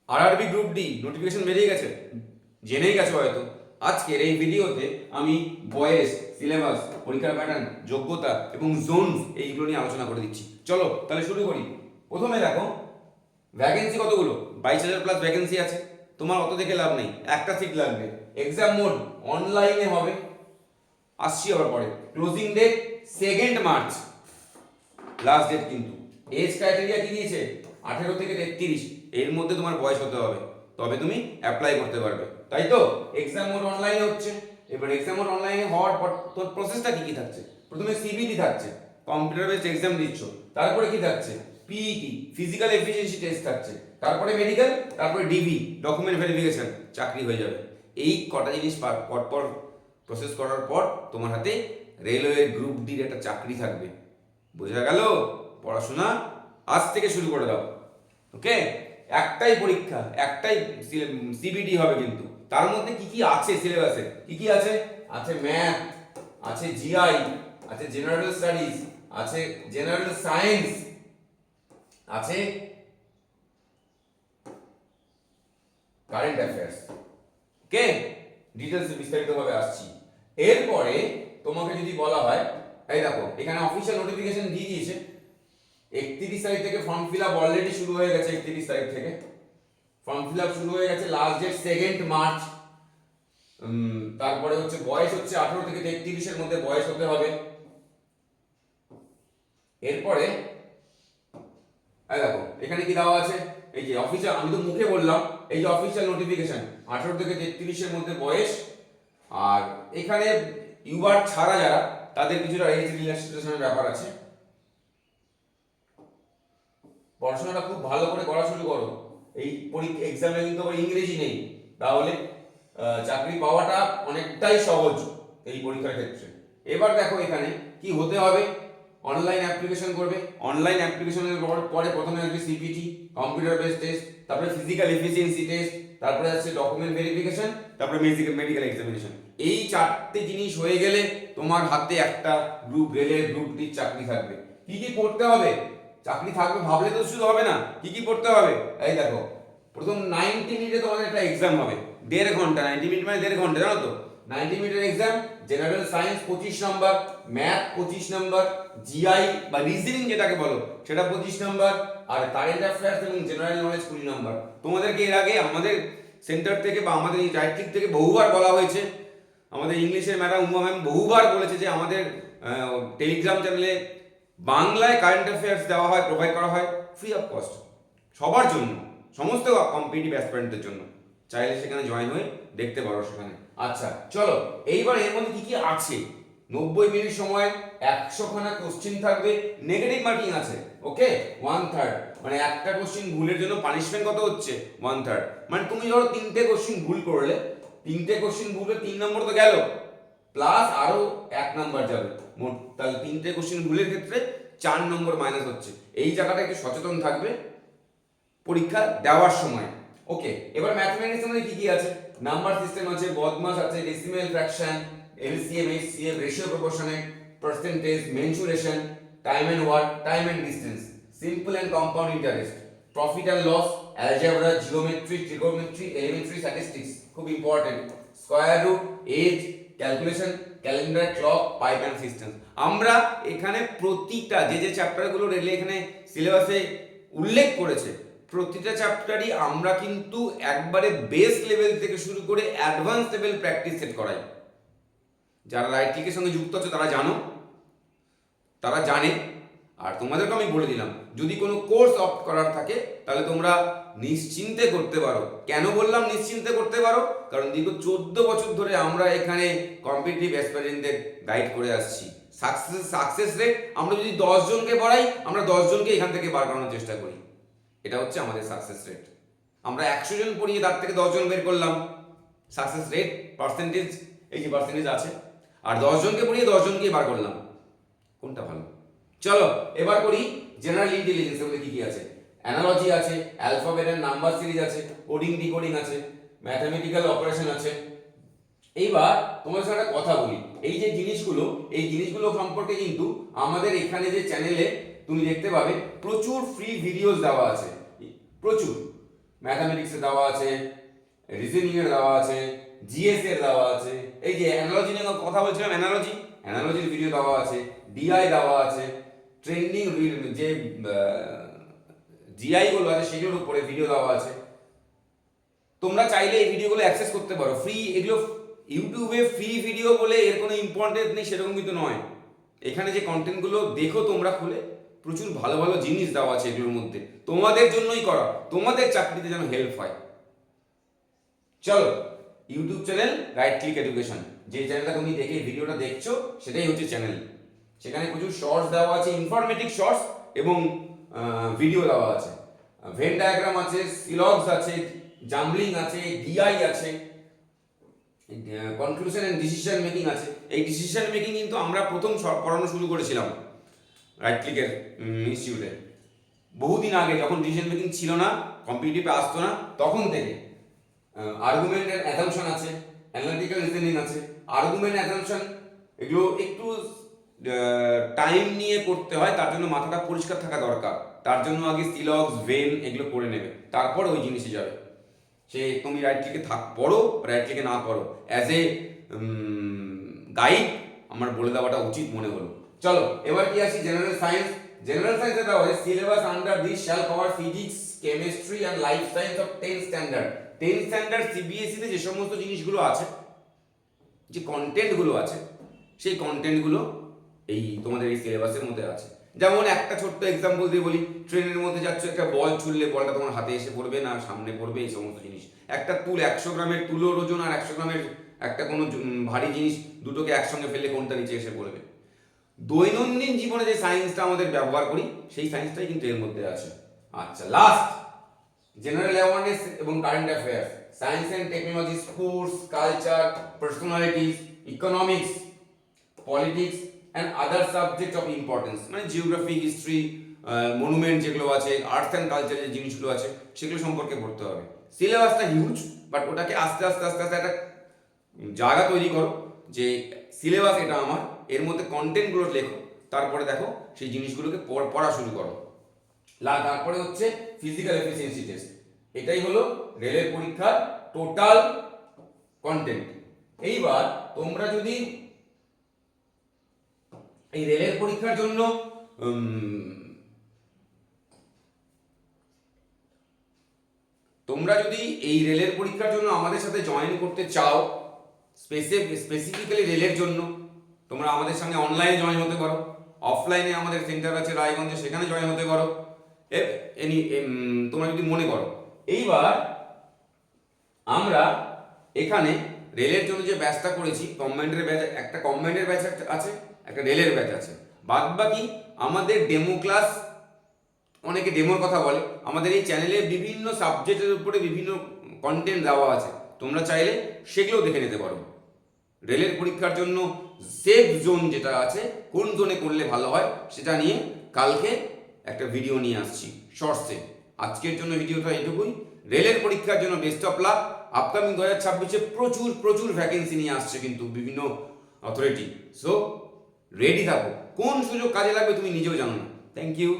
RRB group D notification বেরিয়ে গেছে, জেনেই গেছো হয়তো। আজকের এই ভিডিওতে আমি বয়েস, সিলেবাস, পরীক্ষার প্যাটার্ন, যোগ্যতা এবং জোনস এইগুলো নিয়ে আলোচনা করে দিচ্ছি। চলো তাহলে শুরু করি। প্রথমে দেখো ভ্যাকেন্সি কতগুলো, 22,000 প্লাস ভ্যাকেন্সি আছে। তোমার অত দেখে লাভ নেই, একটা সিট লাগবে। এক্সাম মোড অনলাইনে হবে, আসছি আবার পরে। Closing date 2 March, last date কিন্তু। এজ ক্রাইটেরিয়া কি দিয়েছে? 18 থেকে 33, এর মধ্যে তোমার বয়স হতে হবে, তবে তুমি অ্যাপ্লাই করতে পারবে, তাই তো? এক্সাম মোড অনলাইনে হচ্ছে। এবার এক্সাম মোড অনলাইনে হওয়ার পর তোর প্রসেসটা কি কি থাকছে? প্রথমে সিবিটি থাকছে, কম্পিউটার বেসড এক্সাম দিচ্ছ। তারপরে কি থাকছে? পিইটি, ফিজিক্যাল এফিসিয়েন্সি টেস্ট থাকছে। তারপরে মেডিকেল, তারপরে ডিভি, ডকুমেন্ট ভেরিফিকেশন, চাকরি হয়ে যাবে। এই কটা জিনিস পর প্রসেস করার পর তোমার হাতে রেলওয়ে গ্রুপ ডির একটা চাকরি থাকবে। বোঝা গেল? পড়াশোনা আজ থেকে শুরু করে দাও। ওকে, একটাই পরীক্ষা, একটাই সিবিটি হবে, কিন্তু তার মধ্যে কি কি আছে সিলেবাসে? কি কি আছে? আছে ম্যাথ, আছে জিআই, আছে জেনারেল স্টাডিজ, আছে জেনারেল সায়েন্স, আছে কারেন্ট অ্যাফেয়ার্স। ওকে, ডিটেলস বিস্তারিতভাবে আসছি। এরপরে তোমাকে যদি বলা হয়, এই দেখো এখানে অফিসিয়াল নোটিফিকেশন দিয়ে দিয়েছে। 31 তারিখ থেকে ফর্ম ফিল আপ অলরেডি শুরু হয়ে গেছে। 31 তারিখ থেকে ফর্ম ফিল আপ শুরু হয়ে গেছে, লাস্ট ডেট 2 মার্চ। তারপরে হচ্ছে বয়স হচ্ছে 18 থেকে 33 এর মধ্যে বয়স হতে হবে। এরপরে এই দেখো এখানে কি দেওয়া আছে, এই যে অফিসিয়াল, আমি তো মুখে বললাম, এই যে অফিসিয়াল নোটিফিকেশন 18 থেকে 33 এর মধ্যে বয়স। আর এখানে ইউআর ছাড়া যারা, তাদের কিছুটা এজ রিল্যাক্সেশনের ব্যাপার আছে। পড়াশোনাটা খুব ভালো করে করা শুরু করো। এই পরীক্ষা এক্সামে কিন্তু আবার ইংরেজি নেই, তাহলে চাকরি পাওয়াটা অনেকটাই সহজ এই পরীক্ষার ক্ষেত্রে। এবার দেখো এখানে কি হতে হবে, অনলাইন অ্যাপ্লিকেশন করবে। অনলাইন অ্যাপ্লিকেশনের পরে প্রথমে আসবে সিপিটি, কম্পিউটার বেসড টেস্ট, তারপরে ফিজিক্যাল এফিসিয়েন্সি টেস্ট, তারপরে আসছে ডকুমেন্ট ভেরিফিকেশন, তারপরে মেডিকেল এক্সামিনেশন। এই চারটে জিনিস হয়ে গেলে তোমার হাতে একটা গ্রুপ রেলের গ্রুপ ডির চাকরি থাকবে। কি কি করতে হবে? চাকরি থাকবে ভাবলে তো শুধু হবে না, কি কি করতে হবে? এই দেখো, প্রথম 90 মিনিটে তোমাদের একটা এক্সাম হবে, 1.5 ঘন্টা। 90 মিনিট মানে 1.5 ঘন্টা, জানো তো? 90 মিনিটের exam. General science 25 number, math 25 number, GI বা রিজনিং যেটাকে বলো সেটা 25 নাম্বার, আর কারেন্ট অ্যাফেয়ার্স এবং জেনারেল নলেজ 20 নাম্বার। তোমাদেরকে এর আগে আমাদের সেন্টার থেকে বা আমাদের এই ডাইরেক্টরিক থেকে বহুবার বলা হয়েছে, আমাদের ইংলিশের ম্যাডাম উমা ম্যাম বহুবার বলেছে যে আমাদের টেলিগ্রাম চ্যানেলে বাংলায় কারেন্ট অ্যাফেয়ার্স দেওয়া হয়, প্রোভাইড করা হয় ফ্রি অফ কস্ট, সবার জন্য, সমস্ত কম্পিটিটিভ অ্যাসপিরেন্টদের জন্য। চাইলে সেখানে জয়েন হয়ে দেখতে পারো সেখানে। আচ্ছা চলো, এইবার এর মধ্যে কি কি আছে। 90 মিনিট সময় 100 খানা কোশ্চেন থাকবে, নেগেটিভ মার্কিং আছে। ওকে, 1/3, মানে একটা কোশ্চেন ভুলের জন্য পানিশমেন্ট কত হচ্ছে? 1/3। মানে তুমি ধরো 3টে কোশ্চেন ভুল করলে, 3টে কোশ্চেন ভুলে 3 নম্বর তো গেল, প্লাস আরো 1 নাম্বার যাবে মোট। তাহলে 3টে কোশ্চেন ভুলের ক্ষেত্রে 4 নম্বর মাইনাস হচ্ছে। এই জায়গাটা একটু সচেতন থাকবে পরীক্ষা দেওয়ার সময়। ওকে, এবার ম্যাথমেটিক্স এর কি কি আছে? নাম্বার সিস্টেম আছে, বদমাস আছে, decimal fraction, LCM, HCF, ratio proportionate, percentage, mensuration, time and work, time and distance, simple and compound interest, profit and loss, algebra, geometry, trigonometry, elementary statistics, খুব important, square root, age, calculation, calendar, clock, pipe and system. আমরা এখানে প্রতিটা যে চ্যাপ্টারগুলো রেলে এখানে সিলেবাসে উল্লেখ করেছে, প্রতিটা চ্যাপ্টারই আমরা কিন্তু একবারে বেস লেভেল থেকে শুরু করে অ্যাডভান্স লেভেল প্র্যাকটিস সেট করাই। যারা রাইটিংয়ের সঙ্গে যুক্ত আছে তারা জানো, তারা জানে। আর তোমাদেরকে আমি বলে দিলাম, যদি কোনো কোর্স অপ্ট করার থাকে তাহলে তোমরা নিশ্চিন্তে করতে পারো। কেন বললাম নিশ্চিন্তে করতে পারো? কারণ দীর্ঘ 14 বছর ধরে আমরা এখানে কম্পিটিটিভ অ্যাসপিরেন্টদের গাইড করে আসছি। সাকসেস রেট, আমরা যদি 10 জনকে পড়াই, আমরা 10 জনকে এখান থেকে বার করানোর চেষ্টা করি। এটা হচ্ছে আমাদের সাকসেস রেট। আমরা 100 জন পড়িয়ে তার থেকে 10 জন বের করলাম, সাকসেস রেট, পার্সেন্টেজ, এই যে পার্সেন্টেজ আছে। আর 10 জনকে পড়িয়ে 10 জনকেই বার করলাম, কোনটা ভালো? চলো এবার করি জেনারেল ইন্টেলিজেন্স। এর মধ্যে কি কি আছে? অ্যানালজি আছে, অ্যালফাবেট এন্ড নাম্বার সিরিজ আছে, কোডিং ডিকোডিং আছে, ম্যাথমেটিক্যাল অপারেশন আছে। এইবার তোমাদের সাথে কথা বলি, এই যে জিনিসগুলো, এই জিনিসগুলো সম্পর্কে কিন্তু আমাদের এখানে যে চ্যানেলে তুমি দেখতে পাবে প্রচুর ফ্রি ভিডিওস দেওয়া আছে, প্রচুর। ম্যাথামেটিক্সের দেওয়া আছে, রিজনিং এর দেওয়া আছে, জিএস এর দেওয়া আছে, এই যে অ্যানালজি নিয়ে কথা বলছিলাম, অ্যানালজির ভিডিও দেওয়া আছে, ডিআই দেওয়া আছে, ট্রেন্ডিং যে জিআই গুলো আছে সেগুলোর উপরে ভিডিও দেওয়া আছে। তোমরা চাইলে এই ভিডিওগুলো অ্যাক্সেস করতে পারো ফ্রি। এগুলো ইউটিউবে ফ্রি ভিডিও বলে এর কোনো ইম্পর্টেন্ট নেই সেরকম কিন্তু নয়। এখানে যে কন্টেন্টগুলো দেখো তোমরা খুলে, প্রচুর ভালো ভালো জিনিস দেওয়া আছে এগুলোর মধ্যে, তোমাদের জন্যই করা, তোমাদের চাকরিতে যেন হেল্প হয়। চলো, YouTube channel right click education, যে চ্যানেলটা তুমি দেখে ভিডিওটা দেখছো সেটাই হচ্ছে চ্যানেল। সেখানে প্রচুর শর্টস দেওয়া আছে, ইনফরমেটিভ শর্টস এবং ভিডিও দেওয়া আছে, ভেন ডায়াগ্রাম আছে, সিলগস আছে, জাম্বলিং আছে, ডিআই আছে, কনক্লুশন এন্ড ডিসিশন মেকিং আছে। এই ডিসিশন মেকিং কিন্তু আমরা প্রথম পড়ানো শুরু করেছিলাম রাইট ক্লিকের ইনস্টিটিউটে বহুদিন আগে, যখন ডিসিশন মেকিং ছিল না, কম্পিটিটিভে আসতো না, তখন থেকে। আর্গুমেন্ট এন্ড অ্যাসাম্পশন আছে, অ্যানালিটিক্যাল রিজনিং আছে। আর্গুমেন্ট অ্যাসাম্পশন এগুলো একটু টাইম নিয়ে করতে হয়, তার জন্য মাথাটা পরিষ্কার থাকা দরকার। তার জন্য আগে সিলগস, ভেন এগুলো পড়ে নেবে, তারপর ওই জিনিসে যাবে। সে তুমি রাইট ক্লিকে পড়ো, রাইট ক্লিকে না পড়ো, অ্যাজ এ গাইড আমার বলে দেওয়াটা উচিত মনে হলো। চলো এবার কি আসি জেনারেল সায়েন্স। জেনারেল সায়েন্সে দেওয়া হয় syllabus under this shall cover physics, chemistry and life science of 10th standard. 10th standard CBSE তে যে সমস্ত জিনিসগুলো আছে, যে কন্টেন্টগুলো আছে, সেই কন্টেন্টগুলো এই তোমাদের এই সিলেবাসের মধ্যে আছে। যেমন একটা ছোট্ট এক্সাম্পল দিয়ে বলি, ট্রেনের মধ্যে যাচ্ছ, একটা বল ছুড়লে বলটা তোমার হাতে এসে পড়বে না সামনে পড়বে, এই সমস্ত জিনিস। একটা তুল, 100 গ্রামের তুলোর ওজন আর 100 গ্রামের একটা কোনো ভারী জিনিস, দুটোকে একসঙ্গে ফেললে কোনটা নিচে এসে পড়বে। দৈনন্দিন জীবনে যে সায়েন্সটা আমাদের ব্যবহার করি, সেই সায়েন্সটাই কিন্তু এর মধ্যে আছে। আচ্ছা, লাস্ট জেনারেল অ্যাওয়ারনেস এবং current affairs, science and technology, sports, culture, personalities, economics, politics and other subject of importance, মানে জিওগ্রাফি, হিস্ট্রি, মনুমেন্ট যেগুলো আছে, আর্টস অ্যান্ড কালচার যে জিনিসগুলো আছে সেগুলো সম্পর্কে পড়তে হবে। সিলেবাসটা হিউজ, বাট ওটাকে আস্তে আস্তে আস্তে আস্তে একটা জায়গা তৈরি করো যে সিলেবাস এটা আমার, এর মধ্যে কন্টেন্টগুলো লেখো, তারপরে দেখো সেই জিনিসগুলোকে পড়া শুরু করো। তারপরে হচ্ছে ফিজিক্যাল এফিসিয়েন্সি টেস্ট। এটাই হলো রেলের পরীক্ষার টোটাল কন্টেন্ট। এইবার তোমরা যদি এই রেলের পরীক্ষার জন্য আমাদের সাথে জয়েন করতে চাও, স্পেসিফিক্যালি রেলের জন্য, তোমরা আমাদের সঙ্গে অনলাইনে জয়েন হতে পারো, অফলাইনে আমাদের সেন্টার আছে রায়গঞ্জে, সেখানে জয়েন হতে পারো। তোমরা যদি মনে করো, এইবার আমরা এখানে রেলের জন্য যে ব্যাচটা করেছি, কম্বাইন্ডের ব্যাচ, একটা কম্বাইন্ডের ব্যাচ আছে, একটা রেলের ব্যাচ আছে, বাদ বাকি আমাদের ডেমো ক্লাস, অনেকে ডেমোর কথা বলে, আমাদের এই চ্যানেলে বিভিন্ন সাবজেক্টের উপরে বিভিন্ন কন্টেন্ট দেওয়া আছে, তোমরা চাইলে সেগুলো দেখে নিতে পারো। রেলের পরীক্ষার জন্য সেফ জোন যেটা আছে, কোন জোনে করলে ভালো হয় সেটা নিয়ে কালকে একটা ভিডিও নিয়ে আসছি শর্টসে। আজকের জন্য ভিডিওটা এটুকুই। রেলের পরীক্ষার জন্য বেস্ট অফ লাক। আপকামিং 2026-এ প্রচুর প্রচুর ভ্যাকেন্সি নিয়ে আসছে কিন্তু বিভিন্ন অথরিটি। সো রেডি থাকো, কোন সুযোগ কাজে লাগবে তুমি নিজেও জানো না। Thank you.